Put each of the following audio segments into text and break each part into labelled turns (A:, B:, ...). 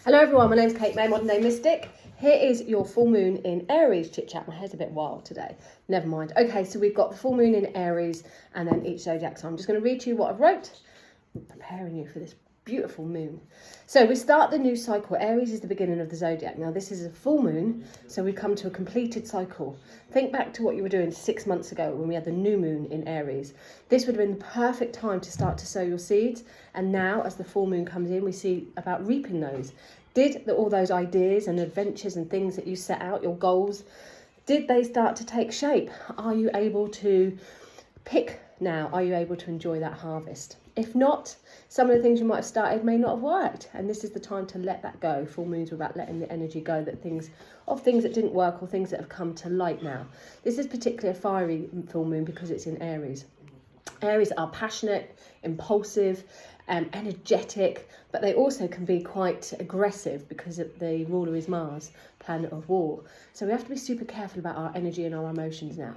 A: Hello everyone, my name's Kate May, Modern Day Mystic. Here is your full moon in Aries chit chat. My hair's a bit wild today. Never mind. Okay, so we've got the full moon in Aries and then each zodiac. So I'm just going to read to you what I've wrote, preparing you for this beautiful moon. So we start the new cycle. Aries is the beginning of the zodiac. Now this is a full moon, so we come to a completed cycle. Think back to what you were doing 6 months ago when we had the new moon in Aries. This would have been the perfect time to start to sow your seeds. And now as the full moon comes in, we see about reaping those. Did all those ideas and adventures and things that you set out, your goals, did they start to take shape? Are you able to pick now? Are you able to enjoy that harvest? If not, some of the things you might have started may not have worked. And this is the time to let that go. Full moons are about letting the energy go that things that didn't work or things that have come to light now. This is particularly a fiery full moon because it's in Aries. Aries are passionate, impulsive, energetic, but they also can be quite aggressive because the ruler is Mars, planet of war. So we have to be super careful about our energy and our emotions now.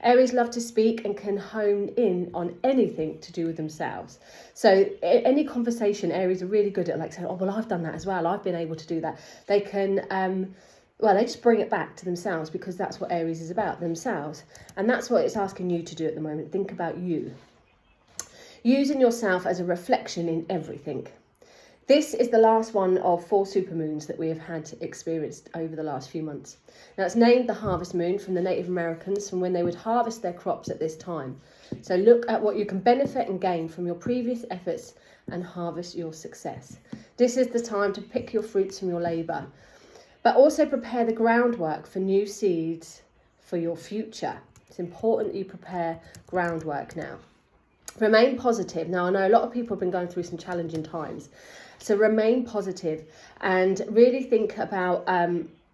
A: Aries love to speak and can hone in on anything to do with themselves. So any conversation, Aries are really good at, like saying, oh, well, I've done that as well. I've been able to do that. They can, they just bring it back to themselves because that's what Aries is about, themselves. And that's what it's asking you to do at the moment. Think about you. Using yourself as a reflection in everything. This is the last one of 4 supermoons that we have had experienced over the last few months. Now it's named the harvest moon from the Native Americans, from when they would harvest their crops at this time. So look at what you can benefit and gain from your previous efforts and harvest your success. This is the time to pick your fruits from your labour, but also prepare the groundwork for new seeds for your future. It's important that you prepare groundwork now. Remain positive. Now, I know a lot of people have been going through some challenging times. So remain positive and really think about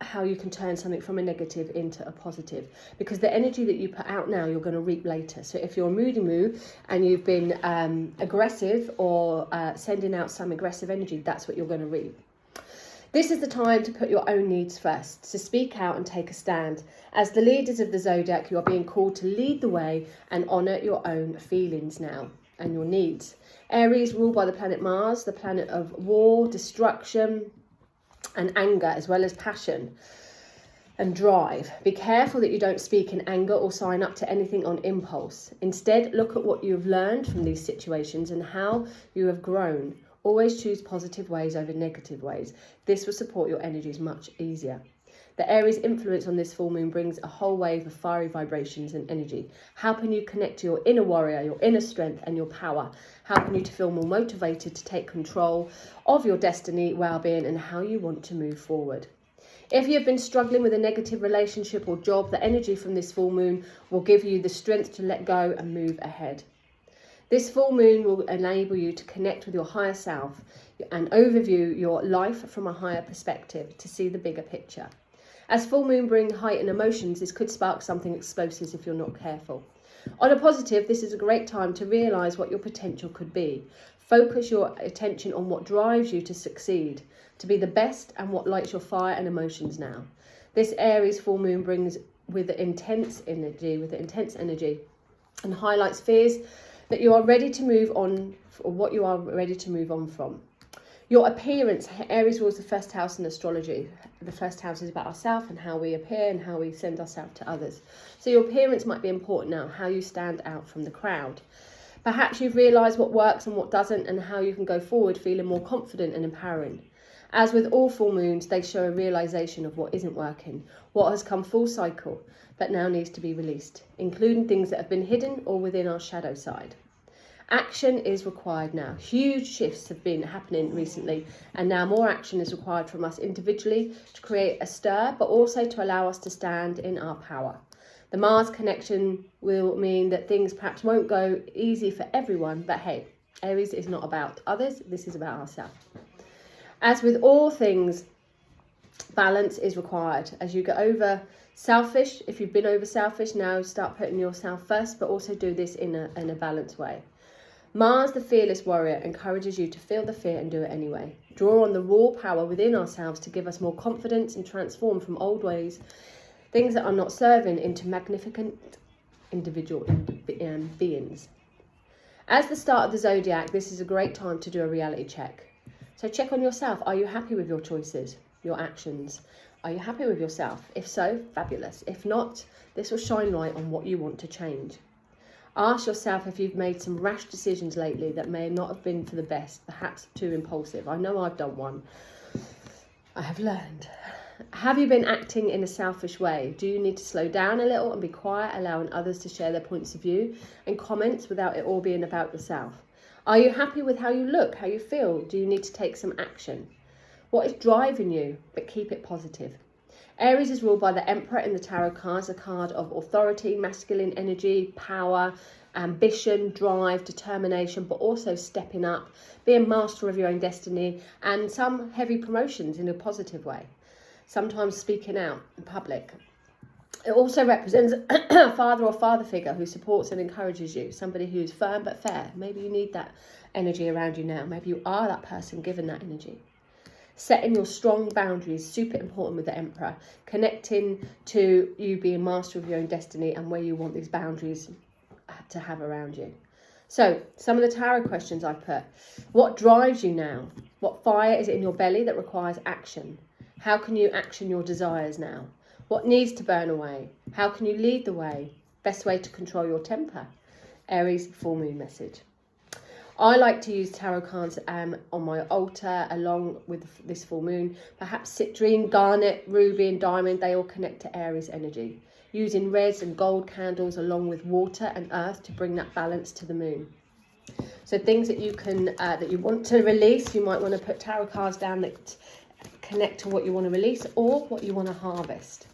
A: how you can turn something from a negative into a positive. Because the energy that you put out now, you're going to reap later. So if you're a moody moo and you've been aggressive or sending out some aggressive energy, that's what you're going to reap. This is the time to put your own needs first, to speak out and take a stand. As the leaders of the zodiac, you are being called to lead the way and honour your own feelings now and your needs. Aries ruled by the planet Mars, the planet of war, destruction and anger, as well as passion and drive. Be careful that you don't speak in anger or sign up to anything on impulse. Instead, look at what you have learned from these situations and how you have grown. Always choose positive ways over negative ways. This will support your energies much easier. The Aries influence on this full moon brings a whole wave of fiery vibrations and energy, helping you connect to your inner warrior, your inner strength and your power, helping you to feel more motivated to take control of your destiny, well-being and how you want to move forward. If you've been struggling with a negative relationship or job, the energy from this full moon will give you the strength to let go and move ahead. This full moon will enable you to connect with your higher self and overview your life from a higher perspective to see the bigger picture. As full moon bring heightened emotions, this could spark something explosive if you're not careful. On a positive, this is a great time to realise what your potential could be. Focus your attention on what drives you to succeed, to be the best and what lights your fire and emotions now. This Aries full moon brings with intense energy and highlights fears that you are ready to move on, or what you are ready to move on from. Your appearance, Aries rules the first house in astrology. The first house is about ourselves and how we appear and how we send ourselves to others. So your appearance might be important now, how you stand out from the crowd. Perhaps you've realised what works and what doesn't and how you can go forward feeling more confident and empowering. As with all full moons, they show a realisation of what isn't working, what has come full cycle, but now needs to be released, including things that have been hidden or within our shadow side. Action is required now. Huge shifts have been happening recently, and now more action is required from us individually to create a stir, but also to allow us to stand in our power. The Mars connection will mean that things perhaps won't go easy for everyone, but hey, Aries is not about others, this is about ourselves. As with all things, balance is required. As you get over selfish, if you've been over selfish, now start putting yourself first, but also do this in a balanced way. Mars, the fearless warrior, encourages you to feel the fear and do it anyway. Draw on the raw power within ourselves to give us more confidence and transform from old ways, things that are not serving, into magnificent individual beings. As the start of the zodiac, this is a great time to do a reality check. So check on yourself. Are you happy with your choices, your actions? Are you happy with yourself? If so, fabulous. If not, this will shine light on what you want to change. Ask yourself if you've made some rash decisions lately that may not have been for the best, perhaps too impulsive. I know I've done one. I have learned. Have you been acting in a selfish way? Do you need to slow down a little and be quiet, allowing others to share their points of view and comments without it all being about yourself? Are you happy with how you look, how you feel? Do you need to take some action? What is driving you? But keep it positive. Aries is ruled by the Emperor in the tarot cards, a card of authority, masculine energy, power, ambition, drive, determination, but also stepping up, being master of your own destiny, and some heavy promotions in a positive way. Sometimes speaking out in public. It also represents a father or father figure who supports and encourages you, somebody who's firm but fair. Maybe you need that energy around you now. Maybe you are that person given that energy. Setting your strong boundaries, super important with the Emperor. Connecting to you being master of your own destiny and where you want these boundaries to have around you. So, some of the tarot questions I put. What drives you now? What fire is it in your belly that requires action? How can you action your desires now? What needs to burn away? How can you lead the way? Best way to control your temper? Aries full moon message. I like to use tarot cards on my altar along with this full moon. Perhaps citrine, garnet, ruby and diamond, they all connect to Aries energy. Using reds and gold candles along with water and earth to bring that balance to the moon. So things that you can that you want to release, you might want to put tarot cards down that connect to what you want to release or what you want to harvest.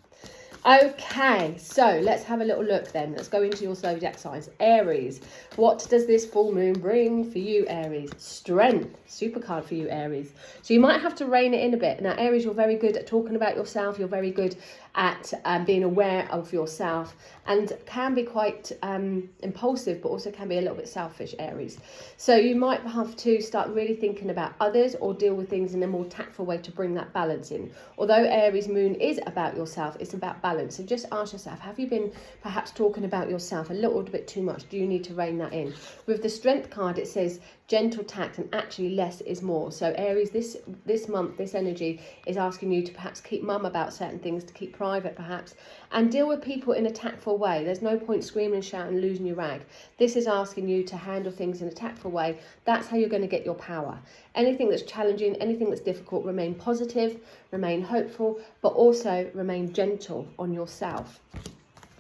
A: Okay, so let's have a little look then. Let's go into your zodiac signs. Aries, what does this full moon bring for you, Aries? Strength, super card for you, Aries. So you might have to rein it in a bit. Now, Aries, you're very good at talking about yourself. You're very good at being aware of yourself and can be quite impulsive, but also can be a little bit selfish, Aries. So you might have to start really thinking about others or deal with things in a more tactful way to bring that balance in. Although Aries moon is about yourself, it's about balance. So just ask yourself, have you been perhaps talking about yourself a little bit too much? Do you need to rein that in? With the strength card, it says gentle tact, and actually less is more. So Aries, this month, this energy is asking you to perhaps keep mum about certain things, to keep private perhaps, and deal with people in a tactful way. There's no point screaming and shouting, losing your rag. This is asking you to handle things in a tactful way. That's how you're going to get your power. Anything that's challenging, anything that's difficult, remain positive, remain hopeful, but also remain gentle on yourself.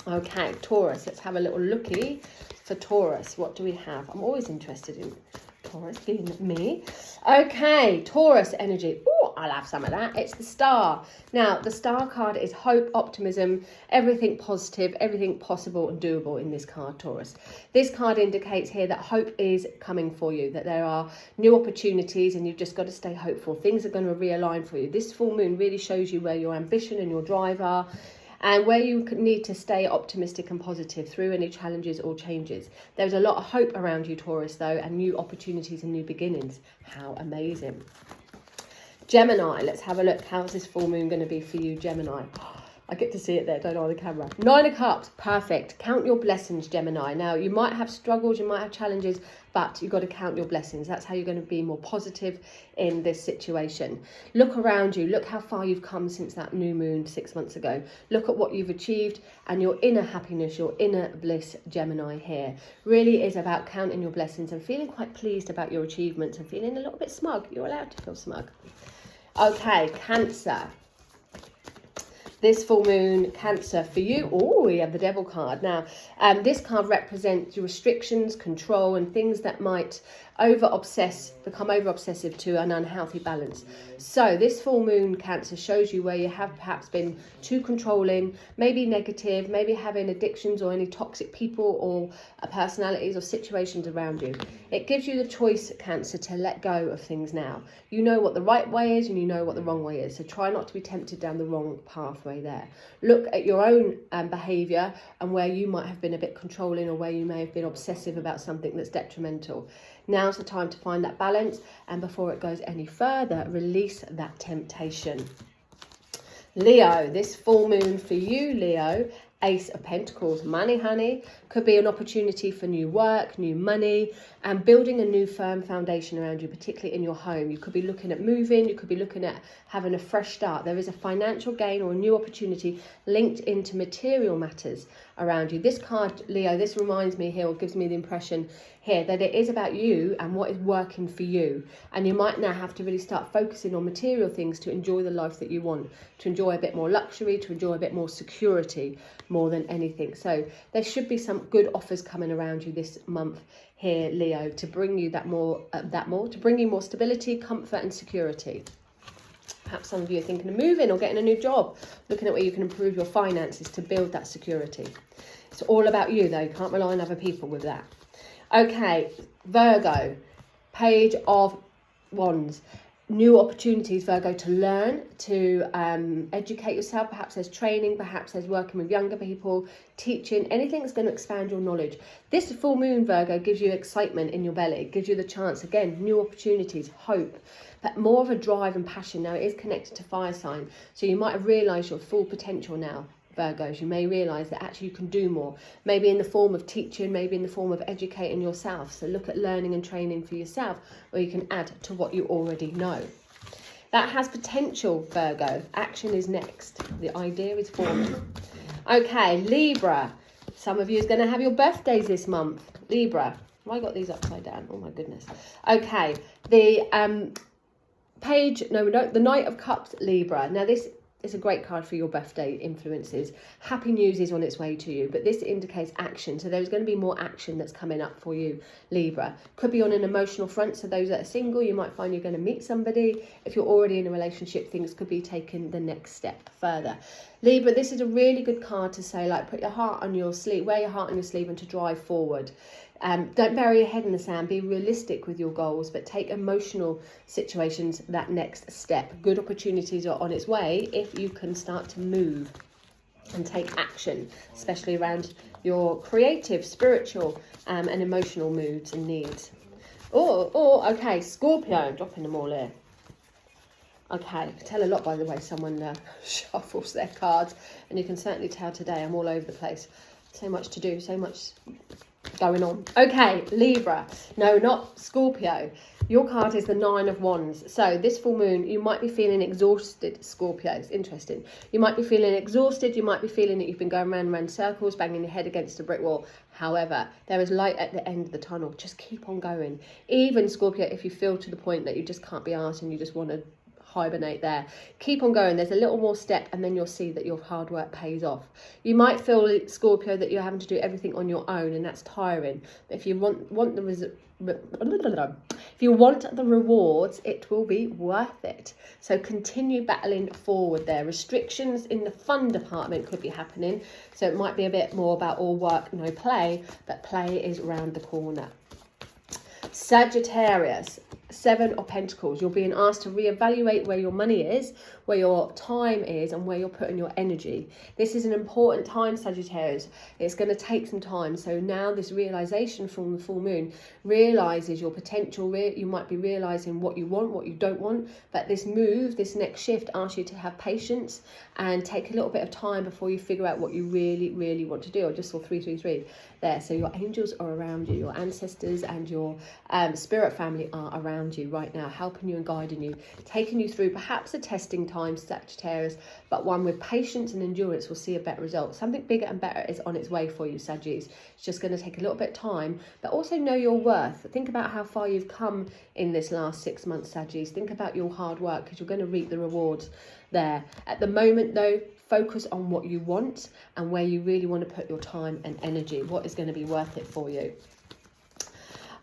A: Okay, Taurus, let's have a little looky for Taurus. What do we have? I'm always interested in Taurus being me. Okay, Taurus energy. Oh, I'll have some of that. It's the Star. Now, the Star card is hope, optimism, everything positive, everything possible and doable in this card, Taurus. This card indicates here that hope is coming for you, that there are new opportunities and you've just got to stay hopeful. Things are going to realign for you. This full moon really shows you where your ambition and your drive are, and where you need to stay optimistic and positive through any challenges or changes. There's a lot of hope around you, Taurus, though, and new opportunities and new beginnings. How amazing. Gemini, let's have a look. How's this full moon going to be for you, Gemini? I get to see it there, don't I, on the camera. 9 of Cups, perfect. Count your blessings, Gemini. Now, you might have struggles, you might have challenges, but you've got to count your blessings. That's how you're going to be more positive in this situation. Look around you. Look how far you've come since that new moon 6 months ago. Look at what you've achieved and your inner happiness, your inner bliss, Gemini here. Really is about counting your blessings and feeling quite pleased about your achievements and feeling a little bit smug. You're allowed to feel smug. Okay, Cancer. This full moon, Cancer, for you, oh, we have the Devil card. Now, this card represents your restrictions, control, and things that might become over-obsessive to an unhealthy balance. So this full moon, Cancer, shows you where you have perhaps been too controlling, maybe negative, maybe having addictions or any toxic people or personalities or situations around you. It gives you the choice, Cancer, to let go of things now. You know what the right way is and you know what the wrong way is. So try not to be tempted down the wrong pathway there. Look at your own behaviour and where you might have been a bit controlling or where you may have been obsessive about something that's detrimental. Now's the time to find that balance, and before it goes any further, release that temptation. Leo, this full moon for you, Leo, Ace of Pentacles, money, honey. Could be an opportunity for new work, new money, and building a new firm foundation around you, particularly in your home. You could be looking at moving, you could be looking at having a fresh start. There is a financial gain or a new opportunity linked into material matters around you. This card, Leo, this reminds me here, or gives me the impression here, that it is about you and what is working for you. And you might now have to really start focusing on material things to enjoy the life that you want, to enjoy a bit more luxury, to enjoy a bit more security more than anything. So there should be some good offers coming around you this month here, Leo, to bring you to bring you more stability, comfort and security. Perhaps some of you are thinking of moving or getting a new job, looking at where you can improve your finances to build that security. It's all about you though, you can't rely on other people with that. Okay, Virgo, Page of Wands. New opportunities, Virgo, to learn, to educate yourself. Perhaps there's training, perhaps there's working with younger people, teaching, anything that's going to expand your knowledge. This full moon, Virgo, gives you excitement in your belly, gives you the chance, again, new opportunities, hope, but more of a drive and passion. Now, it is connected to fire sign, so you might have realised your full potential now, Virgos. You may realise that actually you can do more, maybe in the form of teaching, maybe in the form of educating yourself. So look at learning and training for yourself, or you can add to what you already know. That has potential, Virgo. Action is next. The idea is forming. Okay, Libra. Some of you is going to have your birthdays this month. Libra. Have I got these upside down? Oh my goodness. Okay, the the Knight of Cups, Libra. Now this is a great card for your birthday influences. Happy news is on its way to you, but this indicates action. So there's going to be more action that's coming up for you, Libra. Could be on an emotional front. So those that are single, you might find you're going to meet somebody. If you're already in a relationship, things could be taken the next step further. Libra, this is a really good card to say, like, put your heart on your sleeve, wear your heart on your sleeve and to drive forward. Don't bury your head in the sand, be realistic with your goals, but take emotional situations that next step. Good opportunities are on its way if you can start to move and take action, especially around your creative, spiritual and emotional moods and needs. Okay, Scorpio, dropping them all here. Okay, I can tell a lot by the way someone shuffles their cards, and you can certainly tell today I'm all over the place. So much to do, so much going on. Okay, Libra. No, not Scorpio. Your card is the Nine of Wands. So this full moon, you might be feeling exhausted, Scorpio. It's interesting. You might be feeling exhausted. You might be feeling that you've been going round and round circles, banging your head against a brick wall. However, there is light at the end of the tunnel. Just keep on going. Even Scorpio, if you feel to the point that you just can't be arsed and you just want to hibernate there, keep on going. There's a little more step and then you'll see that your hard work pays off. You might feel, Scorpio, that you're having to do everything on your own and that's tiring, but if you want the rewards, it will be worth it. So continue battling forward there. Restrictions in the fun department could be happening, so it might be a bit more about all work, no play, but play is around the corner. Sagittarius, Seven of Pentacles. You're being asked to reevaluate where your money is, where your time is, and where you're putting your energy. This is an important time, Sagittarius. It's going to take some time. So now this realization from the full moon realizes your potential. You might be realizing what you want, what you don't want. But this move, this next shift, asks you to have patience and take a little bit of time before you figure out what you really, really want to do. I just saw 333 there. So your angels are around you. Your ancestors and your spirit family are around you right now, helping you and guiding you, taking you through perhaps a testing time, Sagittarius, but one with patience and endurance will see a better result. Something bigger and better is on its way for you, Sagittarius. It's just going to take a little bit of time, but also know your worth. Think about how far you've come in this last 6 months, Sagittarius. Think about your hard work, because you're going to reap the rewards there. At the moment though, focus on what you want and where you really want to put your time and energy, what is going to be worth it for you.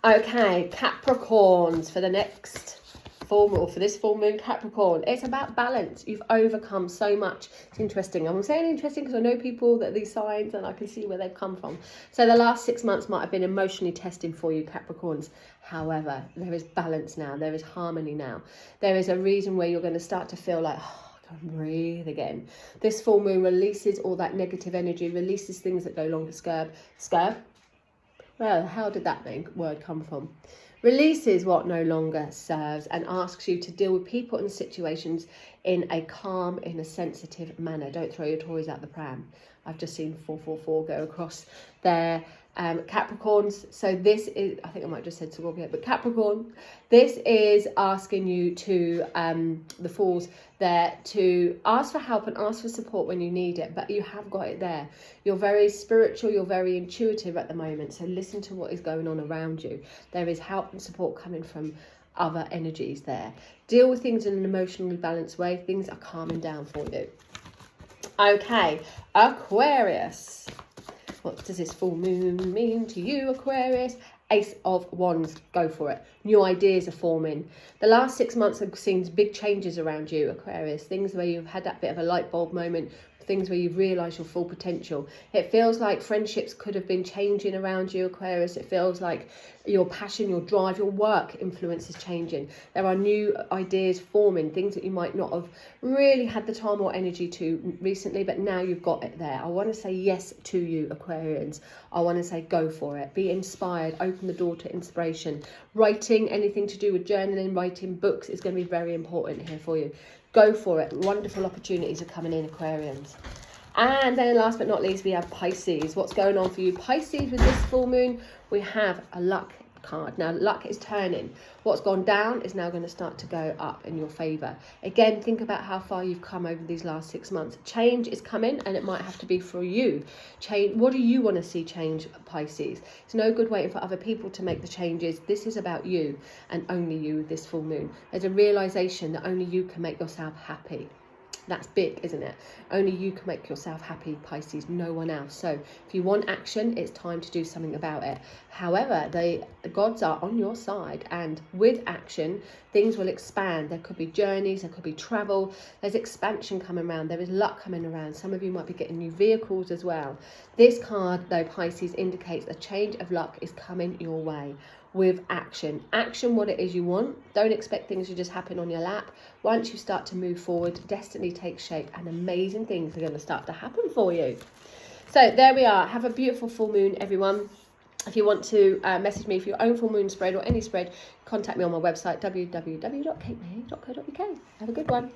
A: Okay, Capricorns, for the next full moon, for this full moon, Capricorn, it's about balance. You've overcome so much. It's interesting. I'm saying interesting because I know people that these signs and I can see where they've come from. So the last 6 months might have been emotionally testing for you, Capricorns. However, there is balance now. There is harmony now. There is a reason where you're going to start to feel like, I can breathe again. This full moon releases all that negative energy, releases things that no longer scurb. Well, how did that word come from? releases what no longer serves, and asks you to deal with people and situations in a calm, in a sensitive manner. Don't throw your toys out the pram. I've just seen 444 go across there. Capricorns, so this is, I think I might have just said Scorpio, but Capricorn, this is asking you to, the Fools there, to ask for help and ask for support when you need it, but you have got it there. You're very spiritual, you're very intuitive at the moment, so listen to what is going on around you. There is help and support coming from other energies there. Deal with things in an emotionally balanced way. Things are calming down for you. Okay, Aquarius. What does this full moon mean to you, Aquarius? Ace of Wands, go for it. New ideas are forming. The last 6 months have seen big changes around you, Aquarius. Things where you've had that bit of a light bulb moment, things where you've realised your full potential. It feels like friendships could have been changing around you, Aquarius. It feels like your passion, your drive, your work influence is changing. There are new ideas forming, things that you might not have really had the time or energy to recently, but now you've got it there. I want to say yes to you, Aquarians. I want to say go for it. Be inspired. Open the door to inspiration. Writing, anything to do with journaling, writing books is going to be very important here for you. Go for it. Wonderful opportunities are coming in, Aquarians. And then last but not least, we have Pisces. What's going on for you, Pisces, with this full moon? We have a luck card. Now, luck is turning. What's gone down is now going to start to go up in your favour. Again, think about how far you've come over these last 6 months. Change is coming, and it might have to be for you. Change. What do you want to see change, Pisces? It's no good waiting for other people to make the changes. This is about you and only you with this full moon. There's a realisation that only you can make yourself happy. That's big, isn't it? Only you can make yourself happy, Pisces, no one else. So if you want action, it's time to do something about it. However, the gods are on your side, and with action, things will expand. There could be journeys, there could be travel. There's expansion coming around. There is luck coming around. Some of you might be getting new vehicles as well. This card, though, Pisces, indicates a change of luck is coming your way. With action. Action what it is you want. Don't expect things to just happen on your lap. Once you start to move forward, destiny takes shape and amazing things are going to start to happen for you. So there we are. Have a beautiful full moon, everyone. If you want to message me for your own full moon spread or any spread, contact me on my website, www.katemeher.co.uk. Have a good one.